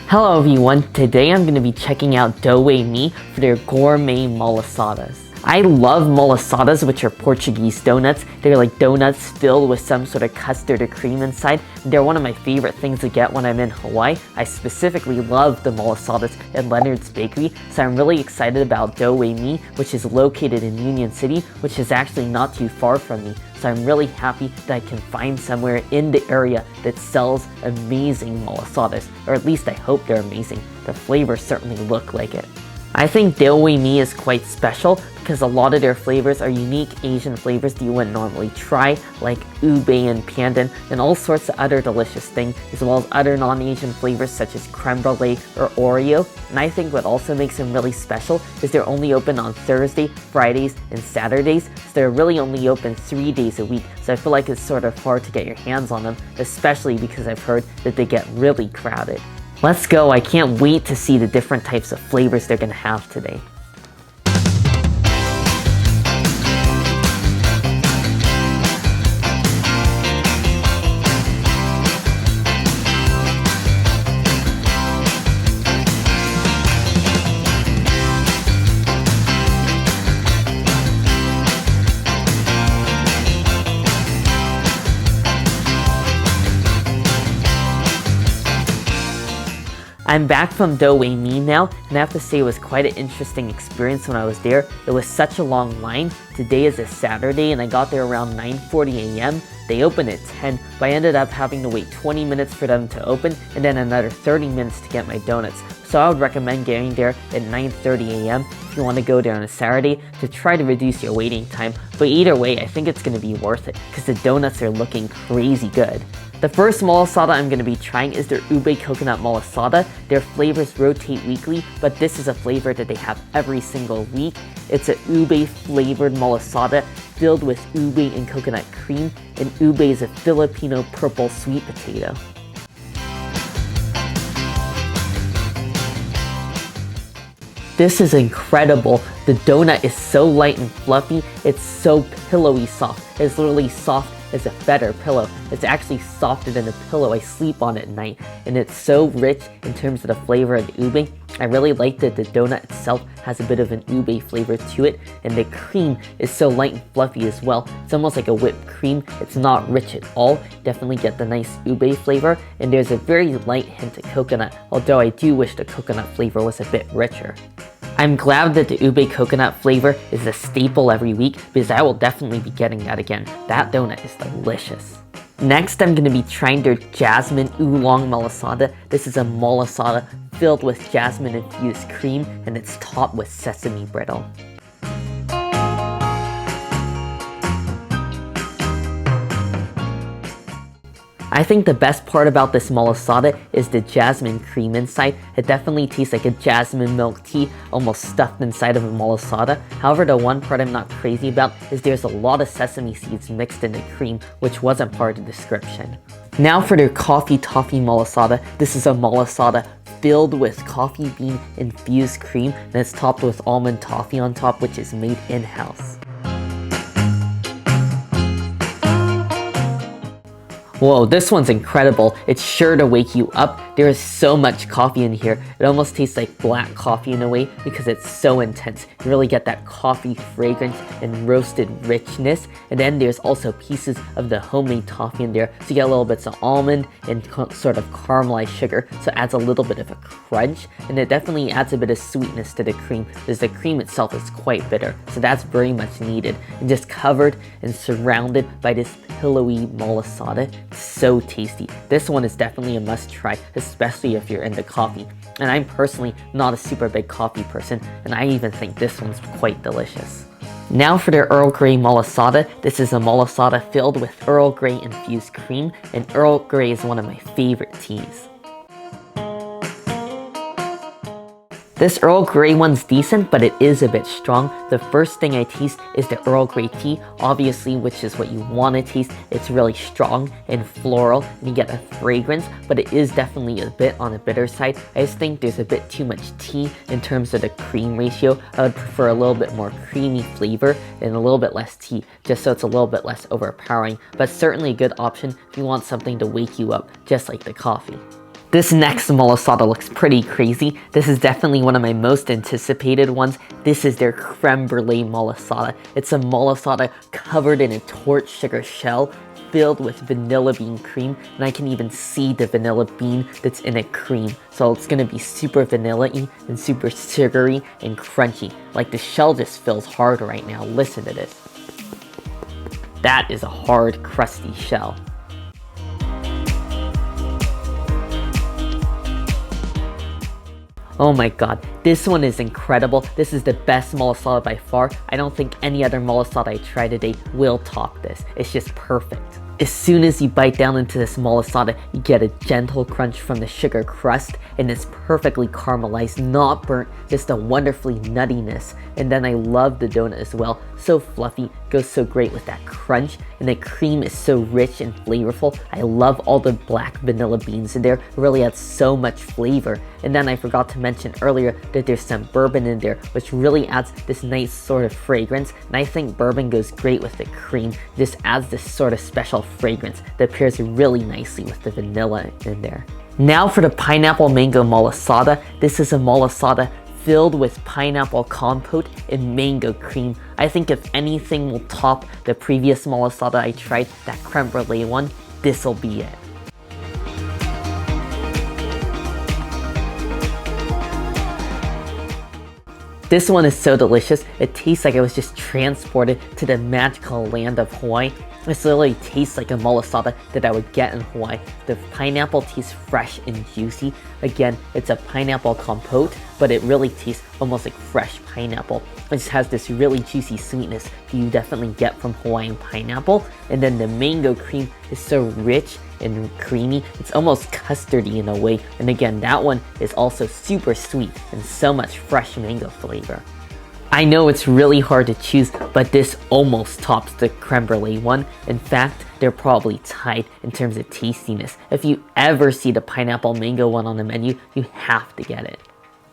Hello everyone, today I'm going to be checking out Dough Wei Me for their gourmet malasadas. I love malasadas, which are Portuguese donuts. They're like donuts filled with some sort of custard or cream inside. They're one of my favorite things to get when I'm in Hawaii. I specifically love the malasadas at Leonard's Bakery, so I'm really excited about Dough Wei Me, which is located in Union City, which is actually not too far from me. So I'm really happy that I can find somewhere in the area that sells amazing malasadas, or at least I hope they're amazing. The flavors certainly look like it. I think Dough Wei Me is quite special because a lot of their flavors are unique Asian flavors that you wouldn't normally try, like ube and Padan, and all sorts of other delicious things, as well as other non-Asian flavors such as Crème Brûlée or Oreo. And I think what also makes them really special is they're only open on Thursday, Fridays, and Saturdays, so they're really only open 3 days a week, so I feel like it's sort of hard to get your hands on them, especially because I've heard that they get really crowded. Let's go, I can't wait to see the different types of flavors they're gonna have today. I'm back from Dough Wei Me now, and I have to say it was quite an interesting experience when I was there. It was such a long line. Today is a Saturday and I got there around 9:40 a.m. They open at 10, but I ended up having to wait 20 minutes for them to open and then another 30 minutes to get my donuts. So I would recommend getting there at 9:30 a.m. if you want to go there on a Saturday to try to reduce your waiting time. But either way, I think it's going to be worth it because the donuts are looking crazy good. The first malasada I'm going to be trying is their ube coconut malasada. Their flavors rotate weekly, but this is a flavor that they have every single week. It's a ube flavored malasada filled with ube and coconut cream, and ube is a Filipino purple sweet potato. This is incredible. The donut is so light and fluffy, it's so pillowy soft. It's literally soft as a feather pillow. It's actually softer than the pillow I sleep on at night, and it's so rich in terms of the flavor of the ube. I really like that the donut itself has a bit of an ube flavor to it, and the cream is so light and fluffy as well. It's almost like a whipped cream. It's not rich at all. Definitely get the nice ube flavor, and there's a very light hint of coconut, although I do wish the coconut flavor was a bit richer. I'm glad that the ube coconut flavor is a staple every week because I will definitely be getting that again. That donut is delicious. Next, I'm going to be trying their jasmine oolong malasada. This is a malasada filled with jasmine infused cream and it's topped with sesame brittle. I think the best part about this malasada is the jasmine cream inside. It definitely tastes like a jasmine milk tea, almost stuffed inside of a malasada. However, the one part I'm not crazy about is there's a lot of sesame seeds mixed in the cream, which wasn't part of the description. Now for their coffee toffee malasada. This is a malasada filled with coffee bean infused cream, and it's topped with almond toffee on top, which is made in-house. Whoa, this one's incredible. It's sure to wake you up. There is so much coffee in here. It almost tastes like black coffee in a way because it's so intense. You really get that coffee fragrance and roasted richness. And then there's also pieces of the homemade toffee in there. So you get a little bits of almond and sort of caramelized sugar. So it adds a little bit of a crunch. And it definitely adds a bit of sweetness to the cream because the cream itself is quite bitter. So that's very much needed. And just covered and surrounded by this pillowy malasada. It's so tasty. This one is definitely a must try, especially if you're into coffee. And I'm personally not a super big coffee person, and I even think this one's quite delicious. Now for their Earl Grey malasada. This is a malasada filled with Earl Grey infused cream, and Earl Grey is one of my favorite teas. This Earl Grey one's decent, but it is a bit strong. The first thing I taste is the Earl Grey tea, obviously, which is what you want to taste. It's really strong and floral, and you get a fragrance, but it is definitely a bit on the bitter side. I just think there's a bit too much tea in terms of the cream ratio. I would prefer a little bit more creamy flavor and a little bit less tea, just so it's a little bit less overpowering, but certainly a good option if you want something to wake you up, just like the coffee. This next malasada looks pretty crazy. This is definitely one of my most anticipated ones. This is their creme brulee malasada. It's a malasada covered in a torch sugar shell filled with vanilla bean cream, and I can even see the vanilla bean that's in a cream. So it's gonna be super vanilla-y and super sugary and crunchy. Like the shell just feels hard right now. Listen to this. That is a hard, crusty shell. Oh my god, this one is incredible. This is the best malasada by far. I don't think any other malasada I try today will top this. It's just perfect. As soon as you bite down into this malasada, you get a gentle crunch from the sugar crust, and it's perfectly caramelized, not burnt, just a wonderfully nuttiness. And then I love the donut as well. So fluffy, goes so great with that crunch, and the cream is so rich and flavorful. I love all the black vanilla beans in there. It really adds so much flavor. And then I forgot to mention earlier that there's some bourbon in there, which really adds this nice sort of fragrance. And I think bourbon goes great with the cream. This adds this sort of special fragrance that pairs really nicely with the vanilla in there. Now for the pineapple mango malasada. This is a malasada filled with pineapple compote and mango cream. I think if anything will top the previous malasada I tried, that creme brulee one, this'll be it. This one is so delicious. It tastes like I was just transported to the magical land of Hawaii. This literally tastes like a malasada that I would get in Hawaii. The pineapple tastes fresh and juicy. Again, it's a pineapple compote, but it really tastes almost like fresh pineapple. It just has this really juicy sweetness that you definitely get from Hawaiian pineapple. And then the mango cream is so rich and creamy. It's almost custardy in a way. And again, that one is also super sweet and so much fresh mango flavor. I know it's really hard to choose, but this almost tops the creme brulee one. In fact, they're probably tied in terms of tastiness. If you ever see the pineapple mango one on the menu, you have to get it.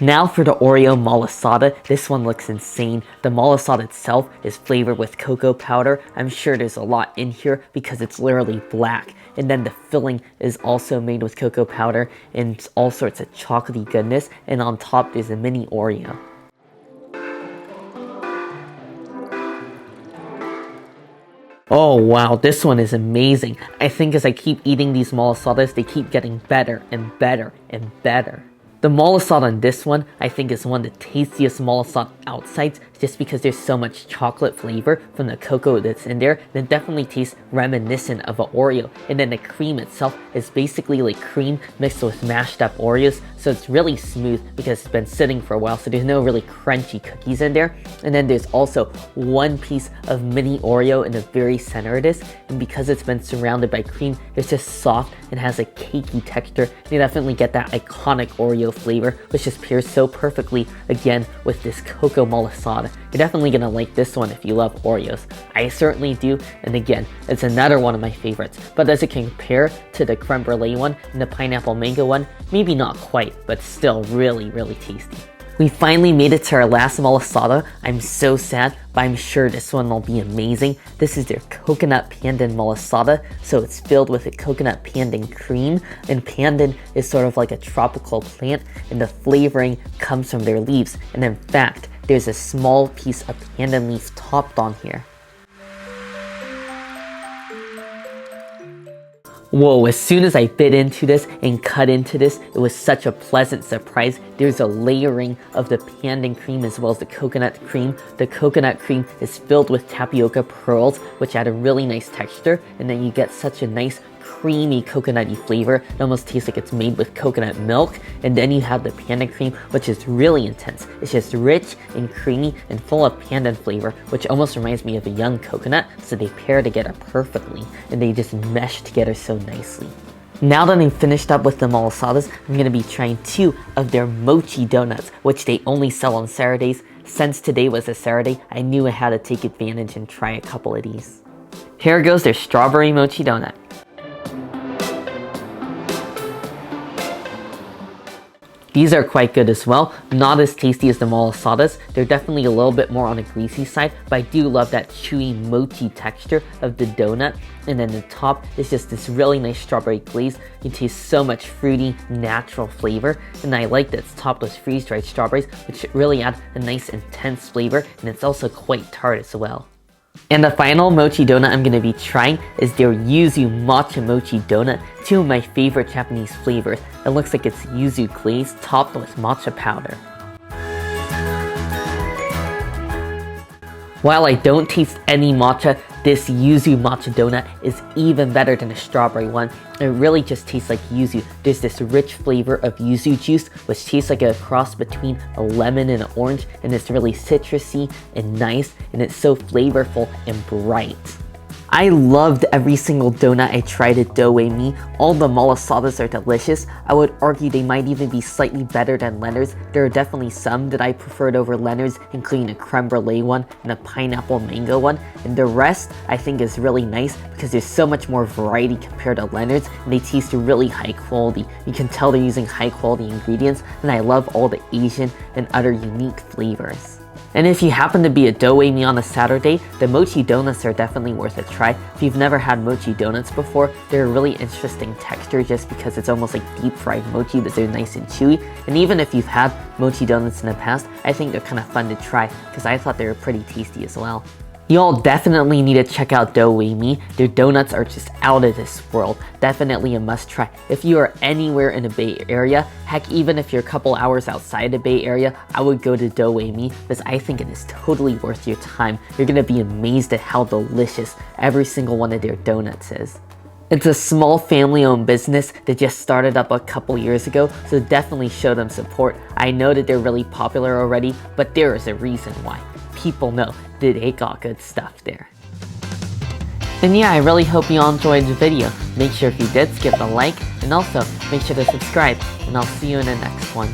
Now for the Oreo malasada. This one looks insane. The malasada itself is flavored with cocoa powder. I'm sure there's a lot in here because it's literally black. And then the filling is also made with cocoa powder and all sorts of chocolatey goodness. And on top there's a mini Oreo. Oh wow, this one is amazing. I think as I keep eating these malasadas, they keep getting better and better and better. The malasada in this one, I think is one of the tastiest malasada outsides just because there's so much chocolate flavor from the cocoa that's in there. It definitely tastes reminiscent of an Oreo. And then the cream itself is basically like cream mixed with mashed up Oreos. So it's really smooth because it's been sitting for a while. So there's no really crunchy cookies in there. And then there's also one piece of mini Oreo in the very center of this. And because it's been surrounded by cream, it's just soft and has a cakey texture. You definitely get that iconic Oreo flavor, which just pairs so perfectly again with this cocoa malasada. You're definitely gonna like this one if you love Oreos. I certainly do, and again, it's another one of my favorites. But as it compare to the creme brulee one and the pineapple mango one, maybe not quite, but still really, really tasty. We finally made it to our last malasada. I'm so sad, but I'm sure this one will be amazing. This is their coconut pandan malasada. So it's filled with a coconut pandan cream, and pandan is sort of like a tropical plant, and the flavoring comes from their leaves. And in fact, there's a small piece of pandan leaf topped on here. Whoa, as soon as I bit into this and cut into this, it was such a pleasant surprise. There's a layering of the pandan cream as well as the coconut cream. The coconut cream is filled with tapioca pearls, which add a really nice texture, and then you get such a nice creamy coconutty flavor. It almost tastes like it's made with coconut milk. And then you have the pandan cream, which is really intense. It's just rich and creamy and full of pandan flavor, which almost reminds me of a young coconut. So they pair together perfectly and they just mesh together so nicely. Now that I'm finished up with the malasadas, I'm going to be trying 2 of their mochi donuts, which they only sell on Saturdays. Since today was a Saturday, I knew I had to take advantage and try a couple of these. Here goes their strawberry mochi donut. These are quite good as well. Not as tasty as the Malasadas. They're definitely a little bit more on the greasy side, but I do love that chewy mochi texture of the donut. And then the top is just this really nice strawberry glaze. You can taste so much fruity, natural flavor. And I like that it's topped with freeze-dried strawberries, which really add a nice intense flavor, and it's also quite tart as well. And the final mochi donut I'm going to be trying is their yuzu matcha mochi donut, two of my favorite Japanese flavors. It looks like it's yuzu glaze topped with matcha powder. While I don't taste any matcha, this yuzu matcha donut is even better than the strawberry one. It really just tastes like yuzu. There's this rich flavor of yuzu juice, which tastes like a cross between a lemon and an orange, and it's really citrusy and nice, and it's so flavorful and bright. I loved every single donut I tried at Dough Wei Me. All the Malasadas are delicious. I would argue they might even be slightly better than Leonard's. There are definitely some that I preferred over Leonard's, including a crème brûlée one and a pineapple mango one. And the rest I think is really nice because there's so much more variety compared to Leonard's, and they taste really high quality. You can tell they're using high quality ingredients, and I love all the Asian and other unique flavors. And if you happen to be at Dough Wei Me on a Saturday, the mochi donuts are definitely worth a try. If you've never had mochi donuts before, they're a really interesting texture just because it's almost like deep fried mochi, but they're nice and chewy. And even if you've had mochi donuts in the past, I think they're kind of fun to try because I thought they were pretty tasty as well. You all definitely need to check out Dough Wei Me. Their donuts are just out of this world. Definitely a must try. If you are anywhere in the Bay Area, heck, even if you're a couple hours outside the Bay Area, I would go to Dough Wei Me because I think it is totally worth your time. You're gonna be amazed at how delicious every single one of their donuts is. It's a small family-owned business that just started up a couple years ago, so definitely show them support. I know that they're really popular already, but there is a reason why. People know that they got good stuff there. And yeah, I really hope you all enjoyed the video. Make sure if you did, give it a like, and also make sure to subscribe, and I'll see you in the next one.